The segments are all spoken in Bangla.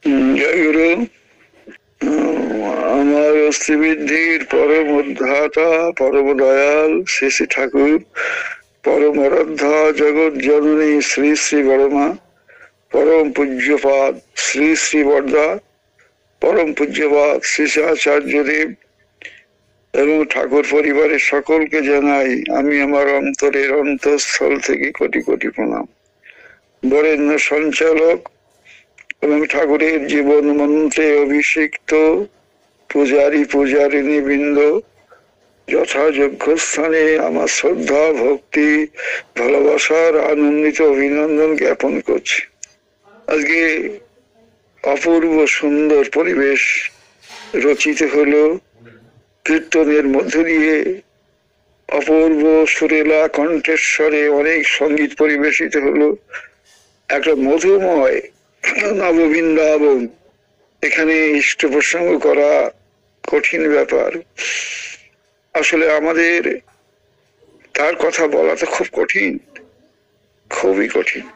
জয় গুরু। আমার অস্থিবৃদ্ধির পরম উদ্ধাতা পরম দয়াল শ্রী শ্রী ঠাকুর, পরম আরাধ্যা জগৎ জননী শ্রী শ্রী বড়মা, পরম পূজ্যপাদ শ্রী শ্রী বরদা, পরম পূজ্যপাদ শ্রী শ্রী আচার্যদেব এবং ঠাকুর পরিবারের সকলকে জানাই আমি আমার অন্তরের অন্তঃস্থল থেকে কোটি কোটি প্রণাম। বরেণ্য সঞ্চালক এবং ঠাকুরের জীবন মন্ত্রে অভিষিক্ত পূজারী পূজারিণী বৃন্দ, যথাযোগ্য স্থানে আমার শ্রদ্ধা ভক্তি ভালোবাসার আনন্দিত অভিনন্দন জ্ঞাপন করছি। আজকে অপূর্ব সুন্দর পরিবেশ রচিত হলো, কীর্তনের মধ্য দিয়ে অপূর্ব সুরেলা কণ্ঠেশ্বরে অনেক সঙ্গীত পরিবেশিত হলো। একটা মধুময় নববৃন্দাবন, এখানে ইষ্ট প্রসঙ্গ করা কঠিন ব্যাপার। আসলে আমাদের তার কথা বলা তো খুব কঠিন, খুবই কঠিন,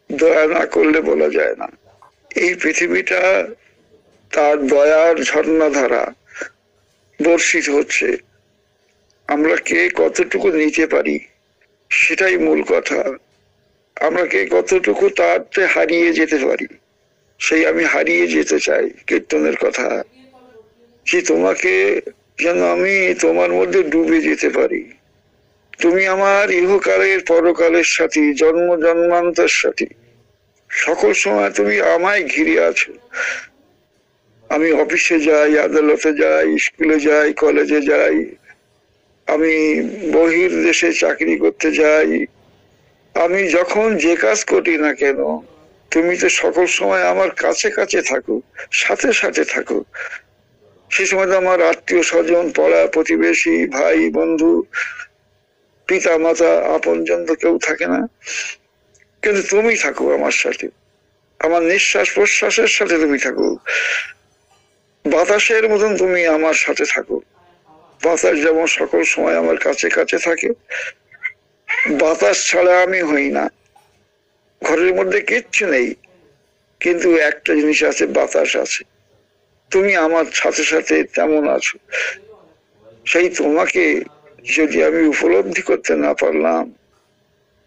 দয়া না করলে বলা যায় না। এই পৃথিবীটা তার দয়ার ঝর্ণাধারা বর্ষিত হচ্ছে, আমরা কে কতটুকু নিতে পারি সেটাই মূল কথা। আমরা কে কতটুকু তাতে হারিয়ে যেতে পারি, সেই আমি হারিয়ে যেতে চাই। কীর্তনের কথা যে তোমাকে যেন আমি তোমার মধ্যে ডুবে যেতে পারি। তুমি আমার ইহকালের পরকালের সাথী, জন্ম জন্মান্তর সাথী, সকল সময় তুমি আমায় ঘিরে আছো। আমি অফিসে যাই, আদালতে যাই, স্কুলে যাই, কলেজে যাই, আমি বহির দেশে চাকরি করতে যাই, আমি যখন যে কাজ করি না কেন তুমি তো সকল সময় আমার কাছে কাছে থাকো, সাথে সাথে থাকো। সে সময় তো আমার আত্মীয় স্বজন, পাড়া প্রতিবেশী, ভাই বন্ধু, পিতা মাতা, আপনজন তো কেউ থাকে না, কিন্তু তুমি থাকো আমার সাথে। আমার নিঃশ্বাস প্রশ্বাসের সাথে তুমি থাকো, বাতাসের মতন তুমি আমার সাথে থাকো। বাতাস যেমন সকল সময় আমার কাছে কাছে থাকে, বাতাস ছাড়া আমি হই না। ঘরের মধ্যে কিচ্ছু নেই, কিন্তু একটা জিনিস আছে, বাতাস আছে। তুমি আমার সাথে সাথে তেমন আছো। সেই তোমাকে যদি আমি উপলব্ধি করতে না পারলাম,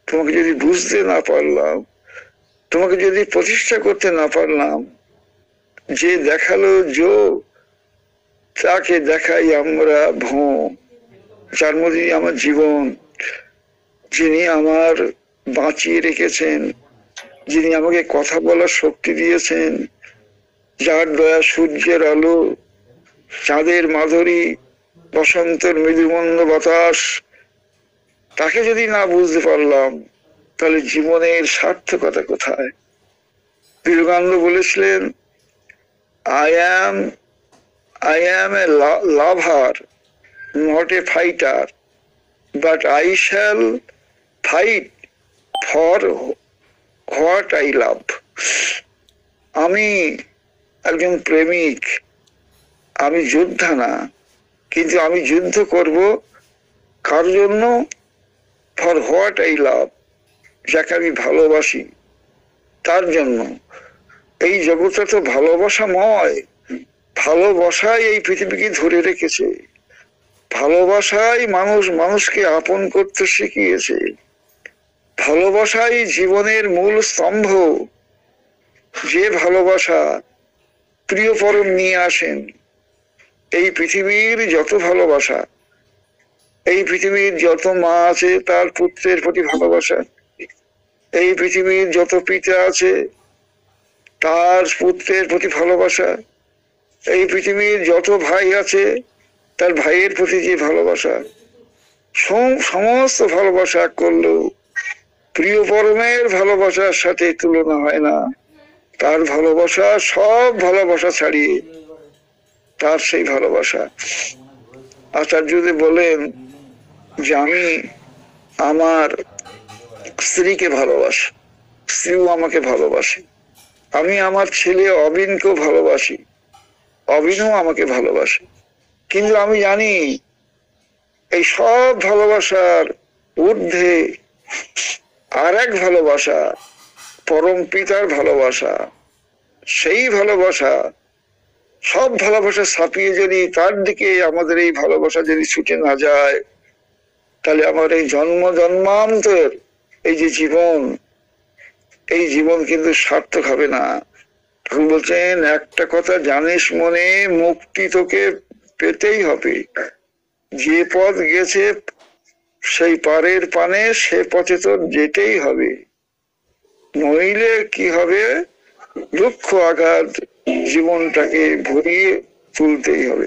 তোমাকে যদি বুঝতে না পারলাম, তোমাকে যদি প্রতিষ্ঠা করতে না পারলাম, যে দেখালো জো তাকে দেখাই আমরা ভো, যার মধ্যে আমার জীবন, যিনি আমার বাঁচিয়ে রেখেছেন, যিনি আমাকে কথা বলার শক্তি দিয়েছেন, যার দয়া সূর্যের আলো, চাঁদের মাধুরী, বসন্তের মৃদুমন্দ বাতাস, তাকে যদি না বুঝতে পারলাম তাহলে জীবনের সার্থকতা কোথায়? বিবেকানন্দ বলেছিলেন, I am a lover, not a fighter, but I shall fight for what I love. আমি একজন প্রেমিক, আমি যোদ্ধা না, কিন্তু আমি যুদ্ধ করব কার জন্য? ফর হোয়াট আই লাভ, যাকে আমি ভালোবাসি তার জন্য। এই জগৎটা তো ভালোবাসাময়, ভালোবাসাই এই পৃথিবীকে ধরে রেখেছে, ভালোবাসাই মানুষ মানুষকে আপন করতে শিখিয়েছে, ভালোবাসাই জীবনের মূল স্তম্ভ। যে ভালোবাসা প্রিয় পরম নিয়ে আসেন, এই পৃথিবীর যত ভালোবাসা, এই পৃথিবীর যত মা আছে তার পুত্রের প্রতি ভালোবাসা, এই পৃথিবীর যত পিতা আছে তার পুত্রের প্রতি ভালোবাসা, এই পৃথিবীর যত ভাই আছে তার ভাইয়ের প্রতি যে ভালোবাসা, সমস্ত ভালোবাসা করলেও প্রিয় পরমের ভালোবাসার সাথে তুলনা হয় না। তার ভালোবাসা সব ভালোবাসা ছাড়িয়ে, তার সেই ভালোবাসা। আচার্যদেব বলেন যে আমি আমার স্ত্রীকে ভালোবাসি, স্ত্রীও আমাকে ভালোবাসে। আমি আমার ছেলে অবিনকেও ভালোবাসি, অবিনও আমাকে ভালোবাসে। কিন্তু আমি জানি এই সব ভালোবাসার ঊর্ধ্বে আর এক ভালোবাসা, পরম পিতার ভালোবাসা। সেই ভালোবাসা, সব ভালোবাসা ছাপিয়ে যদি তার দিকে আমাদের এই ভালোবাসা যদি ছুটে না যায়, তাহলে আমার এই জন্ম জন্মান্তর এই যে জীবন, এই জীবন কিন্তু সার্থক হবে না। ঠাকুর বলছেন একটা কথা জানিস মনে, মুক্তি তোকে পেতেই হবে। যে পথ গেছে সেই পারের পানে, সে পথে তোর যেতেই হবে, নইলে কি হবে, দুঃখ আঘাত জীবনটাকে ভরিয়ে তুলতেই হবে।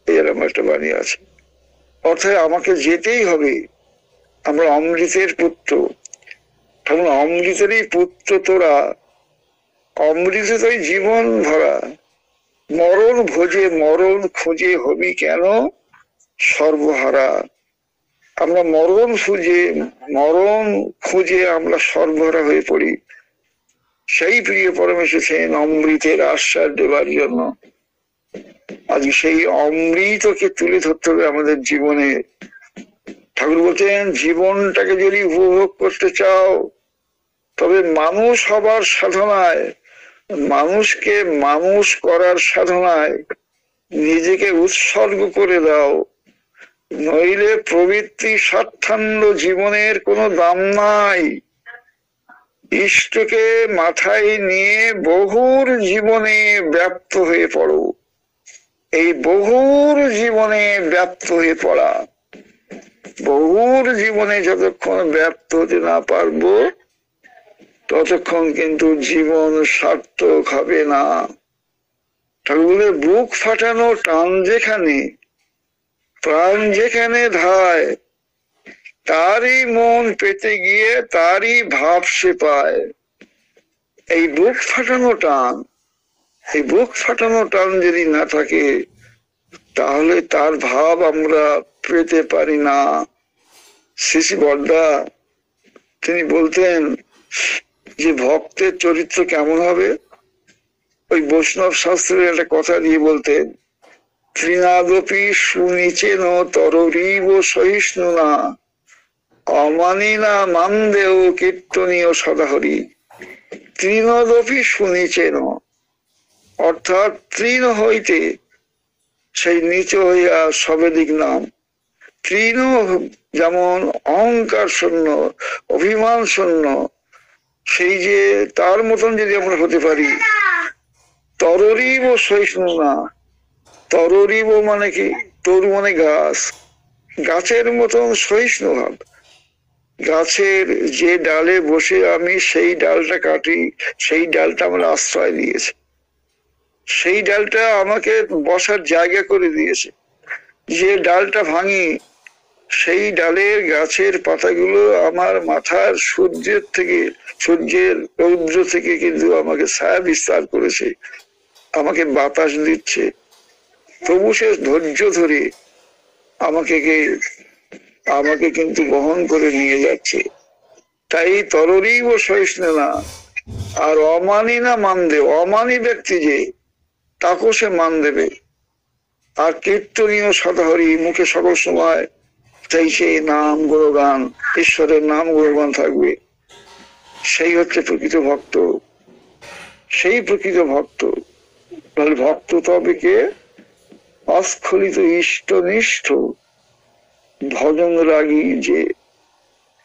এরকম একটা বাণী আছে। অর্থাৎ আমাকে যেতেই হবে। আমরা অমৃতের পুত্র, তখন অমৃতেরই পুত্র তোরা, অমৃতই জীবন ভরা, মরণ ভোজে মরণ খুঁজে হবি কেন সর্বহারা। আমরা মরণ খুঁজে আমরা সর্বহারা হয়ে পড়ি। সেই প্রিয় পরম এসেছেন অমৃতের আশ্বাস দেবার জন্য। আজ সেই অমৃতকে তুলে ধরতে হবে আমাদের জীবনে। ঠাকুর বলছেন জীবনটাকে যদি উপভোগ করতে চাও, তবে মানুষ হবার সাধনায়, মানুষকে মানুষ করার সাধনায় নিজেকে উৎসর্গ করে দাও, নইলে প্রবৃত্তি স্বার্থান্ড জীবনের কোনো দাম নাই। ইষ্টকে মাথায় নিয়ে বহুর জীবনে ব্যপ্ত হয়ে পড়ো। এই বহুর জীবনে ব্যপ্ত হয়ে পড়া, বহুর জীবনে যতক্ষণ ব্যপ্ত হতে না পারবো, ততক্ষণ কিন্তু জীবন সার্থক হবে না। ঠাকুর বুক ফাটানো টান যেখানে, প্রাণ যেখানে ধায়, তারই মন পেতে গিয়ে তারই ভাব সে পায়। এই বুক ফাটানো টান, এই বুক ফাটানো টান যদি না থাকে, তাহলে তার ভাব আমরা পেতে পারি না। শ্রী শ্রী বড়দা তিনি বলতেন যে ভক্তের চরিত্র কেমন হবে, ওই বৈষ্ণব শাস্ত্রের একটা কথা দিয়ে বলতেন, তৃণাদপি সুনিচেন তররিব সহিষ্ণু না, অমানি না মানদেও কীর্তনীয় সদাহরি। তৃণদপি সুনিচেন, অর্থাৎ তৃণ হইতে সেই নিচ হইয়া সবেদিক নাম। তৃণ যেমন অহংকার শূন্য, অভিমান শূন্য, সেই যে তার মতন যদি আমরা হতে পারি। তররিব সহিষ্ণু না, তররিব মানে কি, তরু মানে গাছ, গাছের মতন সহিষ্ণু ভাব। গাছের যে ডালে বসে আমি সেই ডালটা কাটি, সেই ডালটা আমার আশ্রয় দিয়েছে, সেই ডালটা আমাকে বসার জায়গা করে দিয়েছে। যে ডালটা ভাঙি, সেই ডালের গাছের পাতাগুলো আমার মাথার সূর্যের থেকে, সূর্যের রৌদ্র থেকে কিন্তু আমাকে ছায়া বিস্তার করেছে, আমাকে বাতাস দিচ্ছে, তবু সে ধৈর্য ধরে আমাকে কিন্তু বহন করে নিয়ে যাচ্ছে। তাই তররিব সহিষ্ণু না। আর অমানি না মান দেব, অমানি ব্যক্তি যে, তাকেও সে মান দেবে। আর কীর্তনীয় সদাহরি, মুখে সকল সময় তাই সেই নাম গুণগান, ঈশ্বরের নাম গুণগান থাকবে, সেই হচ্ছে প্রকৃত ভক্ত। সেই প্রকৃত ভক্ত। তাহলে ভক্ত তবে কে, অস্খলিত ইষ্টনিষ্ঠ ভজন রাগী, যে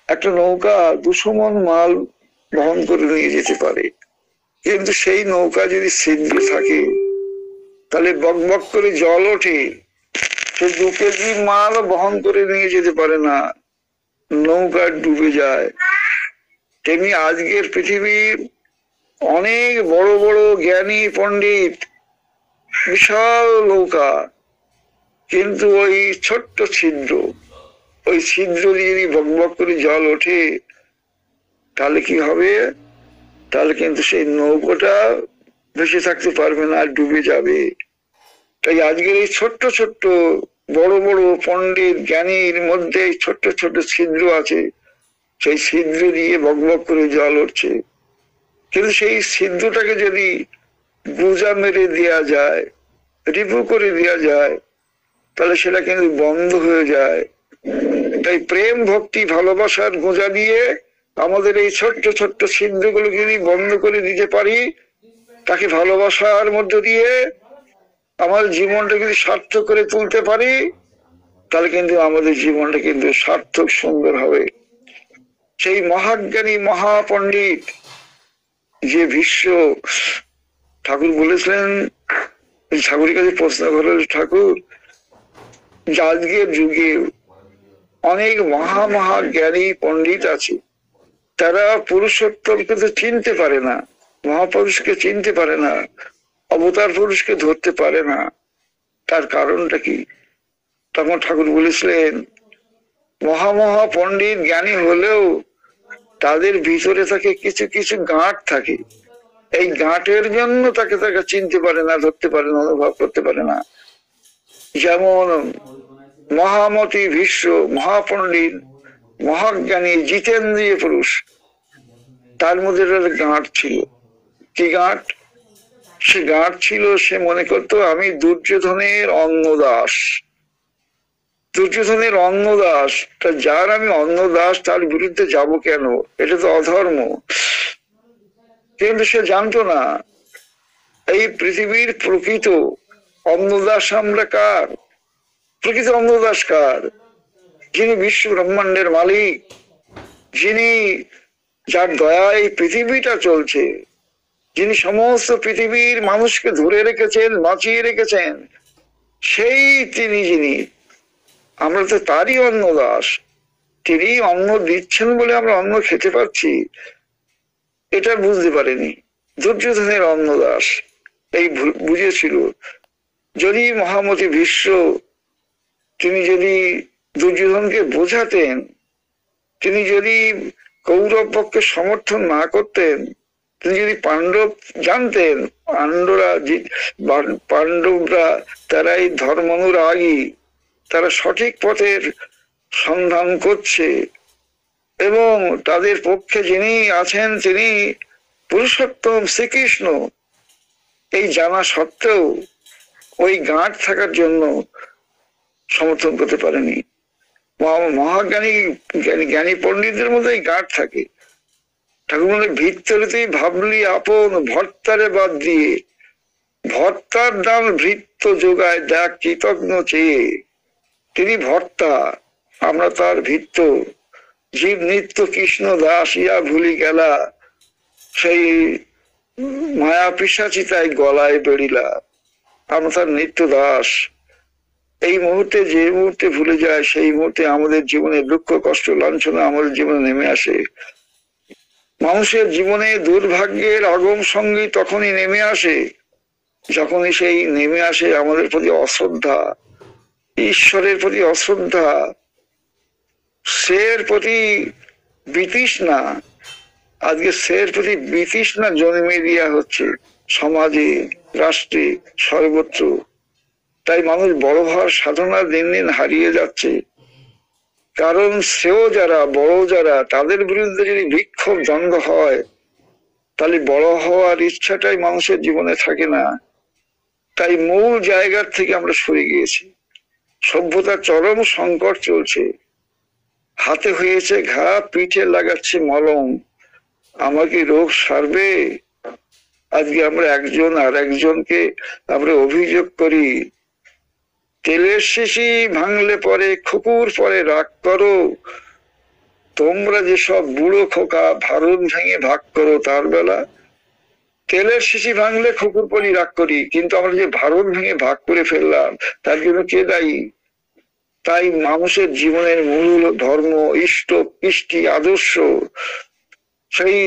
একটা নৌকা 200 মণ মাল বহন করে নিয়ে যেতে পারে, কিন্তু সেই নৌকা যদি ছিদ্র থাকে, তাহলে বক বক করে জল ওঠে, সে 2 কেজি মাল বহন করে নিয়ে যেতে পারে না, নৌকা ডুবে যায়। তেমনি আজকের পৃথিবীর অনেক বড় বড় জ্ঞানী পণ্ডিত, বিশাল নৌকা, কিন্তু ওই ছোট্ট ছিদ্র, ওই ছিদ্র দিয়ে যদি বক বক করে জল ওঠে, তাহলে কি হবে, তাহলে কিন্তু সেই নৌকাটা ভেসে থাকতে পারবে না, ডুবে যাবে। তাই আজকের এই ছোট্ট ছোট্ট বড় বড় পণ্ডিত জ্ঞানীর মধ্যে ছোট্ট ছোট্ট ছিদ্র আছে, সেই ছিদ্র দিয়ে বক বক করে জল উঠছে। কিন্তু সেই ছিদ্রটাকে যদি গুজা মেরে দেওয়া যায়, রিপু করে দেওয়া যায়, তাহলে সেটা কিন্তু বন্ধ হয়ে যায়। তাই প্রেম ভক্তি ভালোবাসার গোঁজা দিয়ে আমাদের এই ছোট্ট ছোট্ট ছিদ্রগুলো যদি বন্ধ করে দিতে পারি, তাকে ভালোবাসার মধ্য দিয়ে আমার জীবনটা যদি সার্থক করে তুলতে পারি, তাহলে কিন্তু আমাদের জীবনটা কিন্তু সার্থক সুন্দর হবে। সেই মহাজ্ঞানী মহাপণ্ডিত যে ভীষ্ম, ঠাকুর বলেছিলেন, ঠাকুরের কাছে প্রশ্ন করল, ঠাকুর আজকের যুগে অনেক মহাজ্ঞানী পণ্ডিত আছে, তারা পুরুষোত্তমকে তো চিনতে পারে না, মহাপুরুষকে চিনতে পারে না, অবতার পুরুষকে ধরতে পারে না, তার কারণটা কি? তখন ঠাকুর বলেছিলেন, মহা পণ্ডিত জ্ঞানী হলেও তাদের ভিতরে থাকে কিছু কিছু গাঁট থাকে, এই গাঁটের জন্য তাকে চিনতে পারে না, ধরতে পারে না, অনুভব করতে পারে না। যেমন মহামতি ভীষ্ম, মহাপণ্ডিত মহাজ্ঞানী জিতেন্দ্রীয় পুরুষ, তার মধ্যে গাঁট ছিল। কি গাঁট? সে গাঁট ছিল, সে মনে করতো আমি দুর্যোধনের অন্নদাস, দুর্যোধনের অন্নদাস, তা যার আমি অন্নদাস তার বিরুদ্ধে যাব কেন? এটা তো অধর্ম। কিন্তু সে জানতো না এই পৃথিবীর প্রকৃত অন্নদাস আমরা কার? প্রকৃত অন্নদাস কার? যিনি বিশ্ব ব্রহ্মাণ্ডের মালিক, যিনি, যার দয়ায় পৃথিবীটা চলছে, যিনি সমস্ত পৃথিবীর মানুষকে ধরে রেখেছেন, বাঁচিয়ে রেখেছেন, সেই তিনি, যিনি, আমরা তো তারই অন্নদাস। তিনি অন্ন দিচ্ছেন বলে আমরা অন্ন খেতে পাচ্ছি, এটা বুঝতে পারেনি। দুর্যোধনের অন্নদাস এই বুঝেছিল। যদি মহামতি ভীষ্ম তিনি যদি দুর্যোধনকে বোঝাতেন, তিনি যদি কৌরব পক্ষে সমর্থন না করতেন, তিনি যদি পাণ্ডব জানতেন পাণ্ডবরা তারাই ধর্মানুরাগী, তারা সঠিক পথের সন্ধান করছে এবং তাদের পক্ষে যিনি আছেন তিনি পুরুষোত্তম শ্রীকৃষ্ণ, এই জানা সত্ত্বেও ওই গাঁট থাকার জন্য সমর্থন করতে পারেনি। মহাজ্ঞানী জ্ঞানী পণ্ডিতদের মধ্যে এই গাঁট থাকে। ঠাকুর বলে, ভিত্তরিতেই ভাবলি আপন ভর্তারে বাদ দিয়ে, ভর্তার দাম ভৃত্য যোগায় দেখ কৃতজ্ঞ চেয়ে। তিনি ভর্তা, আমরা তার ভিত্ত। জীব নিত্য কৃষ্ণ দাস ইয়া ভুলি গেলা, সেই মায়া পিশাচিতায় গলায় বেড়িলা, আমরা তার নিত্য দাস। এই মুহূর্তে, যে মুহূর্তে ভুলে যায়, সেই মুহূর্তে আমাদের জীবনে দুঃখ কষ্ট লাঞ্ছনা আমাদের জীবনে নেমে আসে। মানুষের জীবনে দুর্ভাগ্যের আগম সঙ্গী তখনই নেমে আসে যখনই সেই নেমে আসে আমাদের প্রতি অশ্রদ্ধা, ঈশ্বরের প্রতি অশ্রদ্ধা, সের প্রতি বিতৃষ্ণা। আজকে সের প্রতি বিতৃষ্ণা জন্মে দেওয়া হচ্ছে সমাজে, রাষ্ট্রে, সর্বত্র। তাই মানুষ বড় হওয়ার সাধনা দিন দিন হারিয়ে যাচ্ছে। কারণ সেও যারা বড়, যারা তাদের বিরুদ্ধে যদি বিক্ষোভ দ্বন্দ্ব হয়, তাহলে বড় হওয়ার ইচ্ছাটাই মানুষের জীবনে থাকে না। তাই মূল জায়গার থেকে আমরা সরে গিয়েছি। সভ্যতার চরম সংকট চলছে, হাতে হয়েছে ঘা, পিঠে লাগাচ্ছে মলম, আমাকে রোগ সারবে? আজকে আমরা একজন আর একজনকে আমরা অভিযোগ করি, তেলের শিশি ভাঙলে পরে খুকুর পরে রাগ করো, তোমরা যেসব বুড়ো খোকা ভারত ভেঙে ভাগ করো, তার বেলা তেলের শিশি ভাঙলে খুকুর পরি রাগ করি, কিন্তু আমরা যে ভারত ভেঙে ভাগ করে ফেললাম তার জন্য কে দায়ী? তাই মানুষের জীবনের মূল ধর্ম, ইষ্ট, কৃষ্টি, আদর্শ, সেই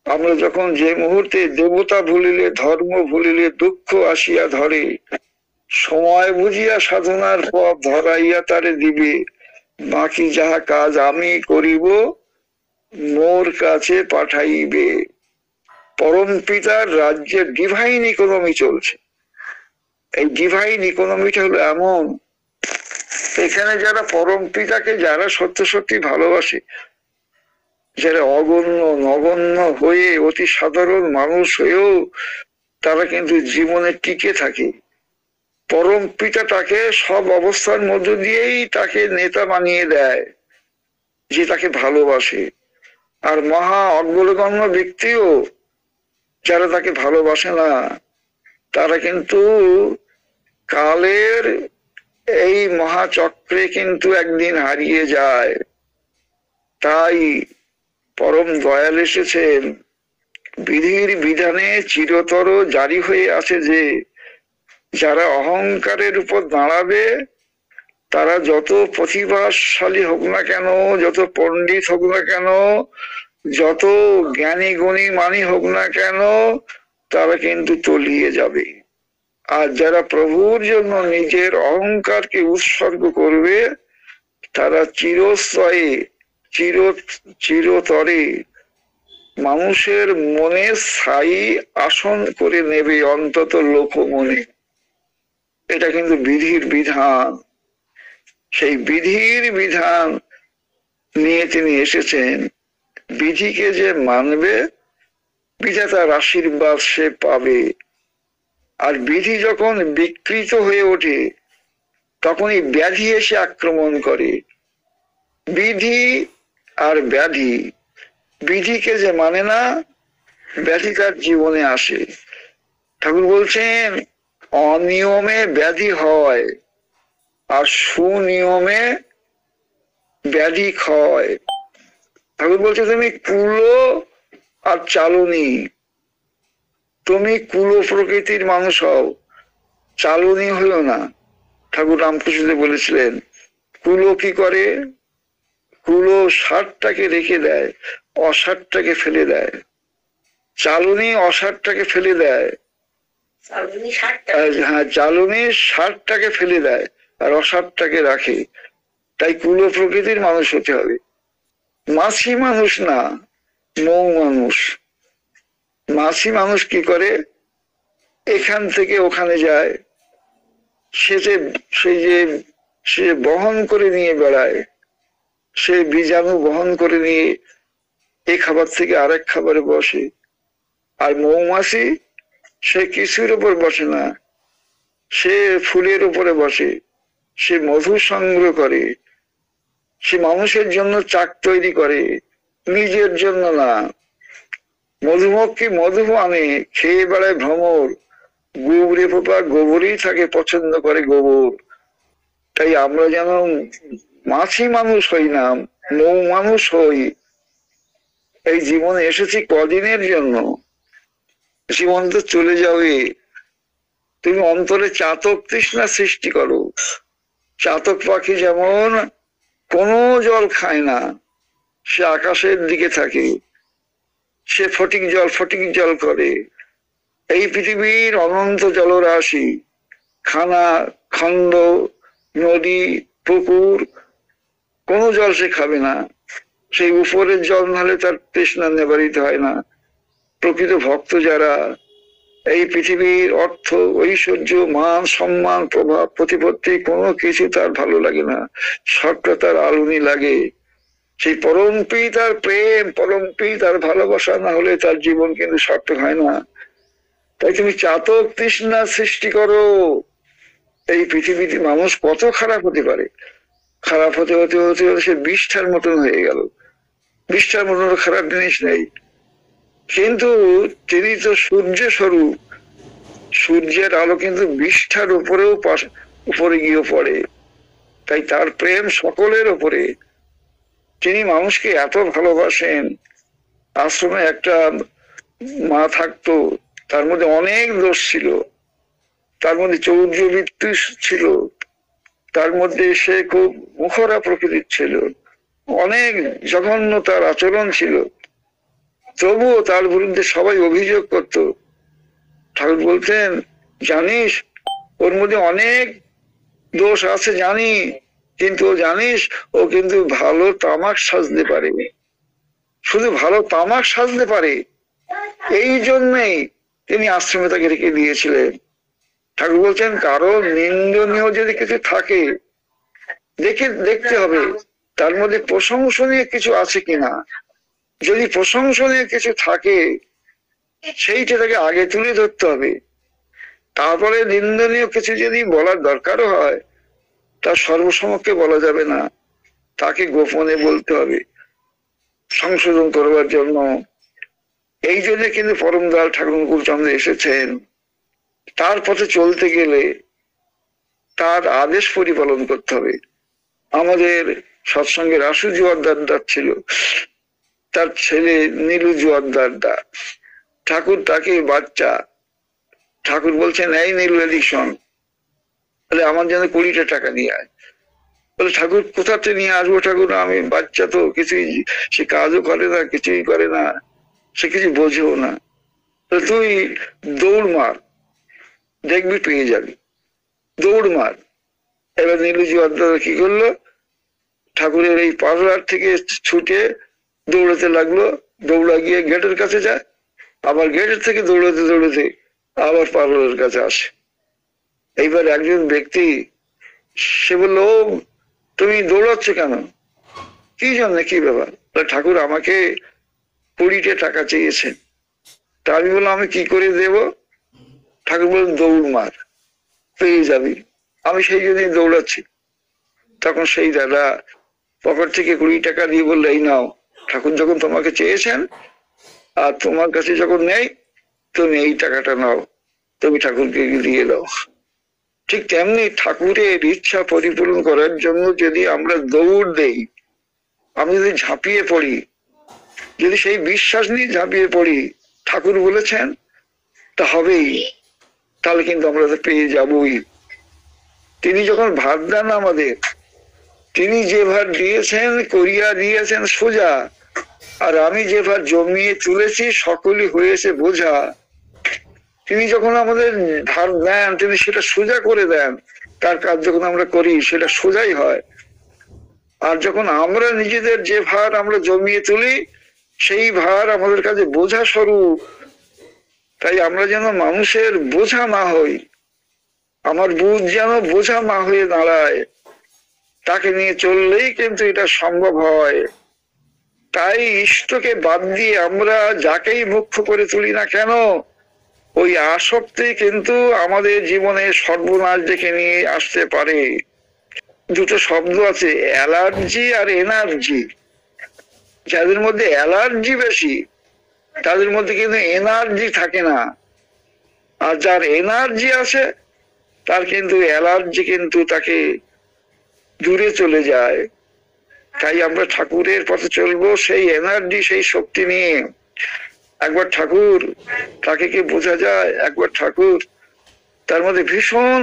আমরা যখন যে মুহূর্তে দেবতা ভুলিলে ধর্ম ভুলিলে দুঃখ আসিয়া ধরে, সময় বুঝিয়া সাধনার পথ ধরাইয়া তারে দিবে, বাকি যাহা কাজ আমি করিব মোর কাছে পাঠাইবে। পরম পিতার রাজ্যে ডিভাইন ইকোনমি চলছে। এই ডিভাইন ইকোনমিটা হলো এমন, এখানে যারা পরম পিতাকে যারা সত্য সত্যি ভালোবাসে, যারা অগণ্য নগণ্য হয়ে অতি সাধারণ মানুষ হয়েও তারা কিন্তু জীবনে টিকে থাকে। পরম পিতা তাকে সব অবস্থার মধ্য দিয়েই তাকে নেতা বানিয়ে দেয়, যে তাকে ভালোবাসে। আর মহা অগ্রগণ্য ব্যক্তিও যারা তাকে ভালোবাসে না তারা কিন্তু কালের এই মহাচক্রে কিন্তু একদিন হারিয়ে যায়। তাই পরম দয়াল এসেছেন, বিধির বিধানে চিরতর জারি হয়ে আছে যে যারা অহংকারের উপর দাঁড়াবে, তারা যত প্রতিভাশালী হোক না কেন, যত পণ্ডিত হোক না কেন, যত জ্ঞানী গুণী মানী হোক না কেন, তারা কিন্তু তলিয়ে যাবে। আর যারা প্রভুর জন্য নিজের অহংকারকে উৎসর্গ করবে, তারা চিরস্থায়ী চিরতরে মানুষের মনে স্থায়ী আসন করে নেবে, অন্তত লোক মনে। এটা কিন্তু বিধির বিধান। সেই বিধির বিধান নিয়ে তিনি এসেছেন। বিধিকে যে মানবে, বিধাতার আশীর্বাদ সে পাবে। আর বিধি যখন বিকৃত হয়ে ওঠে, তখনই ব্যাধি এসে আক্রমণ করে। বিধি আর ব্যাধি, বিধিকে যে মানে না, ব্যাধি তার জীবনে আসে। ঠাকুর বলছেন অনিয়মে ব্যাধি হয়, আর সুনিয়মে ব্যাধি ক্ষয়। ঠাকুর বলছে তুমি কুলো আর চালনী, তুমি কুলো প্রকৃতির মানুষ হও, চালনী হইও না। ঠাকুর রামকৃষ্ণদেব বলেছিলেন কুলো কি করে? কুলো সারটাকে রেখে দেয়, অসারটাকে ফেলে দেয়। চালনী অসারটাকে ফেলে দেয়, হ্যাঁ, চালনী সারটাকে ফেলে দেয় আর অসারটাকে রাখে। তাই কুলো প্রকৃতির মানুষ হতে হবে। মাছি মানুষ না, মৌ মানুষ। মাছি মানুষ কি করে? এখান থেকে ওখানে যায়, সে বহন করে নিয়ে বেড়ায়, সে বীজাণু বহন করে নিয়ে এই খাবার থেকে আরেক খাবারে বসে। আর মৌমাছি সে কিছুর উপর বসে না, সে ফুলের উপরে বসে, সে মধু সংগ্রহ করে, সে মানুষের জন্য চাক তৈরি করে, নিজের জন্য না। মধুমক্ষী মধু আনে, খেয়ে বেড়ায় ভ্রমর, গোবরে পোপা গোবরই থাকে, পছন্দ করে গোবর। তাই আমরা যেন মাছি মানুষ হই না, মৌ মানুষ হই। এই জীবনে এসেছি কদিনের জন্য, জীবন তো চলে যাবে। তুমি অন্তরে চাতক তৃষ্ণা সৃষ্টি করো। চাতক পাখি যেমন কোনো জল খায় না, সে আকাশের দিকে থাকে, সে ফটিক জল করে। এই পৃথিবীর অনন্ত জলরাশি, খানা খন্ড, নদী, পুকুর, কোনো জল সে খাবে না। সেই উপরের জল নাহলে তার তৃষ্ণা নিবারিত হয় না। প্রকৃত ভক্ত যারা, এই পৃথিবীর অর্থ, ঐশ্বর্য, মান, সম্মান, প্রভাব, প্রতিপত্তি কোনো কিছু তার ভালো লাগে না, সবটা তার আলুনি লাগে। সেই পরম পিতার প্রেম, পরম পিতার ভালোবাসা না হলে তার জীবন কিন্তু সার্থক হয় না। তাই তুমি চাতক তৃষ্ণা সৃষ্টি করো। এই পৃথিবীতে মানুষ কত খারাপ হতে পারে, খারাপ হতে হতে হতে হতে সে বিষ্ঠার মতন হয়ে গেল। বিষ্ঠার মতন খারাপ জিনিস নেই, কিন্তু তিনি তো সূর্য স্বরূপ। সূর্যের আলো কিন্তু বিষ্ঠার উপরে গিয়ে পড়ে। তাই তার প্রেম সকলের উপরে। তিনি মানুষকে এত ভালোবাসেন। আশ্রমে একটা মা থাকতো, তার মধ্যে অনেক দোষ ছিল, তার মধ্যে চৌর্যবৃত্তি ছিল, তার মধ্যে সে খুব মুখরা প্রকৃতির ছিল, অনেক জঘন্য তার আচরণ ছিল। তবুও তার বিরুদ্ধে সবাই অভিযোগ করত। ঠাকুর বলতেন জানিস ওর মধ্যে অনেক দোষ আছে জানি, কিন্তু জানিস ও কিন্তু ভালো তামাক সাজতে পারে, শুধু ভালো তামাক সাজতে পারে। এই জন্যই তিনি আশ্রমে তাকে রেখে দিয়েছিলেন। ঠাকুর বলছেন কারো নিন্দনীয় যদি কিছু থাকে দেখতে হবে তার মধ্যে প্রশংসনীয় কিছু আছে কিনা। যদি প্রশংসনীয় কিছু থাকে সেইটা তাকে আগে তুলে ধরতে হবে। তারপরে নিন্দনীয় কিছু যদি বলার দরকারও হয় তা সর্বসমক্ষে বলা যাবে না, তাকে গোপনে বলতে হবে সংশোধন করবার জন্য। এই জন্য কিন্তু পরম দয়াল ঠাকুর অনুকূলচন্দ্র এসেছেন। তার পথে চলতে গেলে তার আদেশ পরিপালন করতে হবে। আমাদের সৎসঙ্গে রাসু জোয়ারদার ছিল, তার ছেলে নীলু জোয়ারদার। ঠাকুর তাকে বাচ্চা, ঠাকুর বলছেন এই নীলু এদিক শোন, বলে আমার জন্য 20টা টাকা নিয়ে আয়। বলে ঠাকুর কোথাতে নিয়ে আসবো ঠাকুর, আমি বাচ্চা তো, কিছুই সে কাজও করে না, কিছুই করে না, সে কিছু বোঝেও না। তুই দৌড় মার, দেখবি পেয়ে যাবি, দৌড় মার। এবার নীলু জোয়ারদার কি করলো, ঠাকুরের এই পার্লার থেকে ছুটে দৌড়াতে লাগলো। দৌড়া গিয়ে গেটের কাছে যায়, আবার গেটের থেকে দৌড়াতে দৌড়াতে আবার পার্লারের কাছে আসে। এইবার একজন ব্যক্তি সে বললো, তুমি দৌড়াচ্ছ কেন, কি জন্য, কি ব্যাপার? ঠাকুর আমাকে 20টা টাকা চেয়েছেন। তা আমি বললাম আমি কি করে দেব? ঠাকুর বললেন দৌড় মার, পেয়ে যাবি। আমি সেই জন্যই দৌড়াচ্ছি। তখন সেই দাদা পকেট থেকে 20 টাকা দিয়ে বললে, এই নাও, ঠাকুর যখন তোমাকে চেয়েছেন আর তোমার কাছে যখন নেই, তুমি এই টাকাটা নাও, তুমি ঠাকুরকে দিয়ে দাও। ঠিক তেমনি ঠাকুরের ইচ্ছা পরিপূরণ করার জন্য যদি আমরা দৌড় দেই, আমি যদি ঝাঁপিয়ে পড়ি, যদি সেই বিশ্বাস নিয়ে ঝাঁপিয়ে পড়ি ঠাকুর বলেছেন তা হবেই, তাহলে কিন্তু আমরা তো পেয়ে যাবই। তিনি যখন ভার দেন আমাদের, তিনি যে ভার দিয়েছেন করিয়া দিয়েছেন সোজা, আর আমি যে ভার জমিয়ে তুলেছি সকলই হয়েছে বোঝা। তিনি যখন আমাদের ধার দেন তিনি সেটা সোজা করে দেন, তার কাজ যখন আমরা করি সেটা সোজাই হয়। আর যখন আমরা নিজেদের যে ভার আমরা জমিয়ে তুলি সেই ভার আমাদের কাছে বোঝা স্বরূপ। তাই আমরা যেন মানুষের বোঝা না হই, আমার বুঝ যেন বোঝা না হয়ে দাঁড়ায়, তাকে নিয়ে চললেই কিন্তু এটা সম্ভব হয়। তাই ইষ্টকে বাদ দিয়ে আমরা যাকেই মুখ্য করে তুলি না কেন, ওই আসক্তি কিন্তু আমাদের জীবনে সর্বনাশ ডেকে নিয়ে আসতে পারে। দুটো শব্দ আছে, অ্যালার্জি আর এনার্জি। যাদের মধ্যে অ্যালার্জি বেশি তাদের মধ্যে কিন্তু এনার্জি থাকে না, আর যার এনার্জি আছে তার কিন্তু অ্যালার্জি কিন্তু তাকে দূরে চলে যায়। তাই আমরা ঠাকুরের পথে চলবো সেই এনার্জি, সেই শক্তি নিয়ে। একবার ঠাকুর, তাকে কি বোঝা যায়, একবার ঠাকুর তার মধ্যে ভীষণ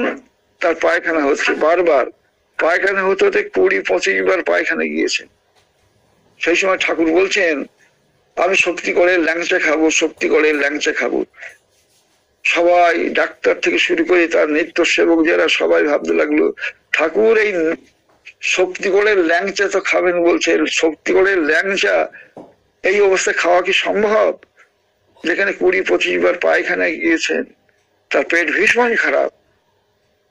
তার পায়খানা হচ্ছে, বারবার পায়খানা হতে হতে 20-25 বার পায়খানা গিয়েছে। সেই সময় ঠাকুর বলছেন আমি শক্তি করে ল্যাংচা খাবো, শক্তি করে ল্যাংচা খাবো। সবাই ডাক্তার থেকে শুরু করে তার নিত্য সেবক যারা সবাই ভাবতে লাগলো ঠাকুর এই শক্তি করে ল্যাংচা তো খাবেন বলছেন, শক্তি করে ল্যাংচা এই অবস্থায় খাওয়া কি সম্ভব? যেখানে 20-25 বার পায়খানায় গিয়েছেন, তার পেট ভীষণ খারাপ।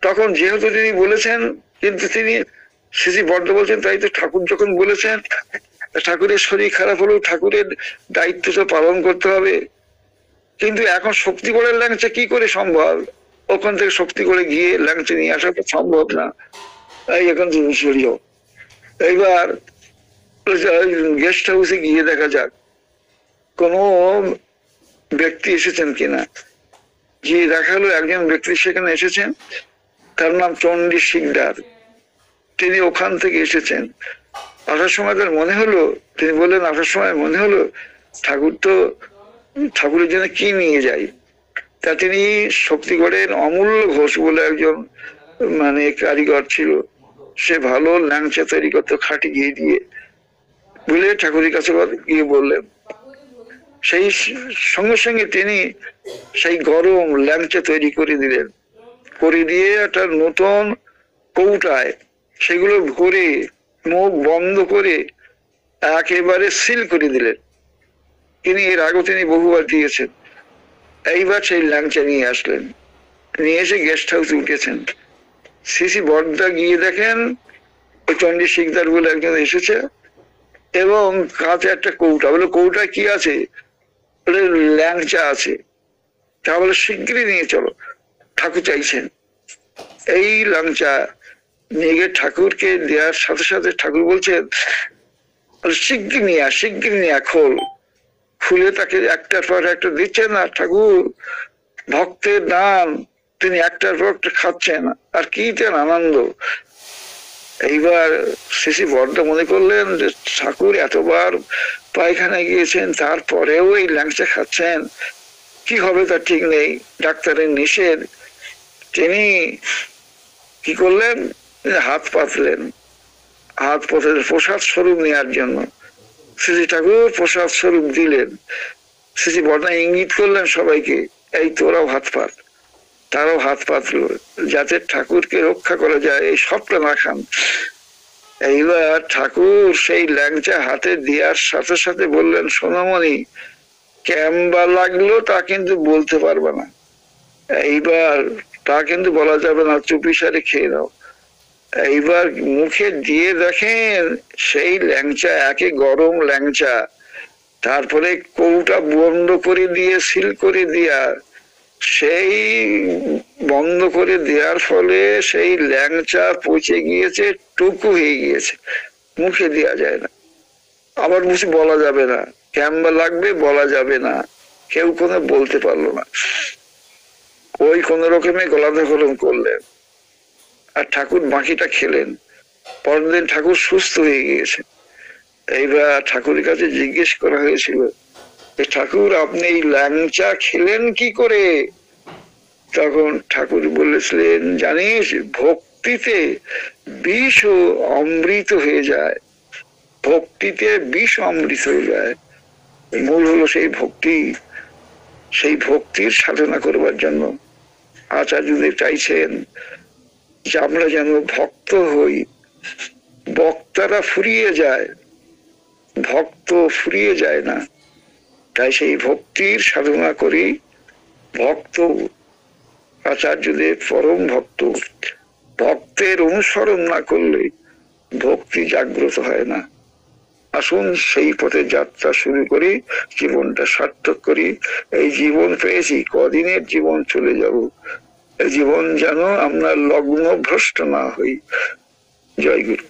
তখন যেহেতু তিনি বলেছেন, কিন্তু তিনি শ্রী বড্ড বলছেন তাই তো ঠাকুর যখন বলেছেন, ঠাকুরের শরীর খারাপ হলেও ঠাকুরের দায়িত্ব তো পালন করতে হবে। কিন্তু এখন শক্তি করে ল্যাংচা কি করে সম্ভব? ওখান থেকে শক্তি করে গিয়ে ল্যাংচা নিয়ে আসা তো সম্ভব না। এই এখন সরিও। এইবার গেস্ট হাউসে গিয়ে দেখা যাক কোন ব্যক্তি এসেছেন কিনা। গিয়ে দেখালো একজন ব্যক্তি সেখানে এসেছেন, তার নাম চণ্ডী শিকদার। তিনি ওখান থেকে এসেছেন। আসার সময় তার মনে হলো, তিনি বললেন আসার সময় মনে হলো ঠাকুর তো, ঠাকুরের জন্য কি নিয়ে যাই। তা তিনি শক্তিগড়ের অমূল্য ঘোষ বলে একজন মানে কারিগর ছিল, সে ভালো ল্যাংচা তৈরি করতো খাঁটি ঘি দিয়ে, বলে ঠাকুরের কাছে গিয়ে বললেন। সেই সঙ্গে সঙ্গে তিনি সেই গরম ল্যাংচা তৈরি করে দিলেন, করে দিয়ে একটা নতুন কৌটায় সেগুলো ভরে মুখ বন্ধ করে একেবারে সিল করে দিলেন। তিনি এর আগে তিনি বহুবার দিয়েছেন। এইবার সেই ল্যাংচা নিয়ে আসলেন, নিয়ে এসে গেস্ট হাউসে উঠেছেন। শ্রী বড়দা গিয়ে দেখেন ওই চণ্ডী শিকদার বলে একজন এসেছে এবং কাছে একটা কৌটা। বলে কৌটা কি আছে? বলে ল্যাংচা আছে। তা বলে শিগগিরই নিয়ে চলো, ঠাকুর চাইছেন। এই ল্যাংচা নিয়ে গিয়ে ঠাকুরকে দেওয়ার সাথে সাথে ঠাকুর বলছেন শিগগির নিয়ে খোল। খুলে তাকে একটার পর একটা দিচ্ছেন, আর ঠাকুর ভক্তের দান, তিনি একটার পর একটা খাচ্ছেন, আর কি তেন আনন্দ। এইবার শ্রী বড়দা মনে করলেন যে ঠাকুর এতবার পায়খানা গিয়েছেন, তারপরেও এই ল্যাংচা খাচ্ছেন, কি হবে তার ঠিক নেই, ডাক্তারের নিষেধ। তিনি কি করলেন, হাত পাতলেন, হাত পাতলেন প্রসাদ স্বরূপ নেওয়ার জন্য। শ্রী ঠাকুর প্রসাদ স্বরূপ দিলেন। শ্রী বড়দা ইঙ্গিত করলেন সবাইকে, এই তোরাও হাত পাত। তারাও হাত পাতল, যাতে ঠাকুরকে রক্ষা করা যায়, এই সবটা না খান। এইবার ঠাকুর সেই ল্যাংচা হাতে দেওয়ার সাথে সাথে বললেন, সোনামণি কেমবা লাগলো তা কিন্তু বলতে পারবে না, এইবার তা কিন্তু বলা যাবে না, চুপিসারে খেয়ে নাও। এইবার মুখে দিয়ে দেখেন সেই ল্যাংচা, একে গরম ল্যাংচা, তারপরে কৌটা বন্ধ করে দিয়ে সিল করে দিয়া, সেই বন্ধ করে দেওয়ার ফলে সেই ল্যাংচা পচে গিয়েছে, টুকু হয়ে গিয়েছে, মুখে দেওয়া যায় না, আবার মুখে বলা যাবে না, কেমন লাগবে বলা যাবে না, কেউ কোনো বলতে পারলো না। ওই কোন রকমে গলা ধরণ করলেন, আর ঠাকুর বাকিটা খেলেন। পরদিন ঠাকুর সুস্থ হয়ে গিয়েছে। এইবার ঠাকুরের কাছে জিজ্ঞেস করা হয়েছিল, ঠাকুর আপনি এই ল্যাংচা খেলেন কি করে? তখন ঠাকুর বলেছিলেন, জানিস ভক্তিতে বিষ ও অমৃত হয়ে যায়, ভক্তিতে বিষ অমৃত হয়ে যায়। মূল হলো সেই ভক্তি। সেই ভক্তির সাধনা করবার জন্য আচার্যদেব চাইছেন যে আমরা যেন ভক্ত হই। বক্তারা ফুরিয়ে যায়, ভক্ত ফুরিয়ে যায় না। তাই সেই ভক্তির সাধনা করি। ভক্ত আচার্যদেব পরম ভক্ত, ভক্তের অনুসরণ না করলে ভক্তি জাগ্রত হয় না। আসুন সেই পথে যাত্রা শুরু করি, জীবনটা সার্থক করি। এই জীবন পেয়েছি, কদিনের জীবন চলে যাব, এই জীবন যেন আমরা লগ্ন ভ্রষ্ট না হই। জয় গুরু।